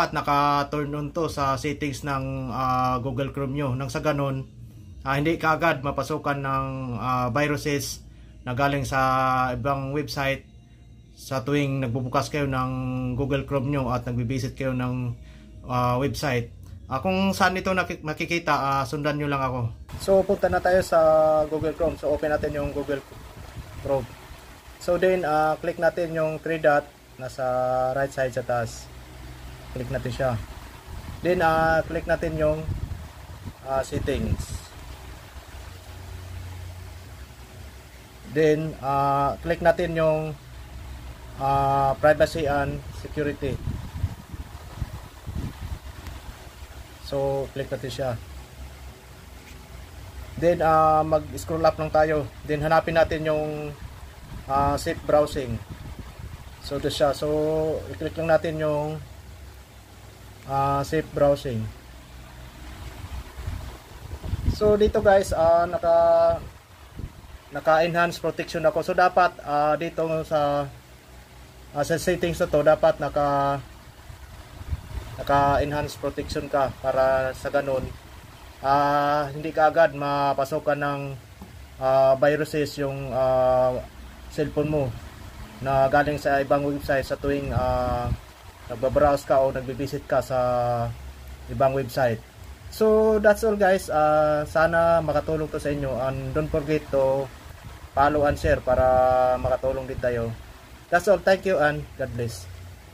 dapat naka-turn on to sa settings ng Google Chrome nyo. Nang sa ganun, hindi kaagad mapasukan ng viruses na galing sa ibang website sa tuwing nagbubukas kayo ng Google Chrome nyo at nagbibisit kayo ng website. Kung saan ito nakikita, sundan nyo lang ako. So punta na tayo sa Google Chrome. So open natin yung Google Chrome. So then click natin yung 3 dot nasa right side sa taas. Click natin siya. Then click natin yung settings. Then click natin yung privacy and security. So click natin siya. Then mag-scroll up lang tayo. Then hanapin natin yung safe browsing. So ito siya. So i-click lang natin yung safe browsing. So dito guys, naka-enhance protection ako. So dapat dito sa settings na to, dapat naka-enhance protection ka para sa ganun hindi ka agad mapasukan ng viruses yung cellphone mo na galing sa ibang website sa tuwing nagbabrowse ka o nagbibisit ka sa ibang website. So that's all guys. Sana makatulong to sa inyo, and don't forget to follow and share para makatulong din tayo. That's all. Thank you and God bless.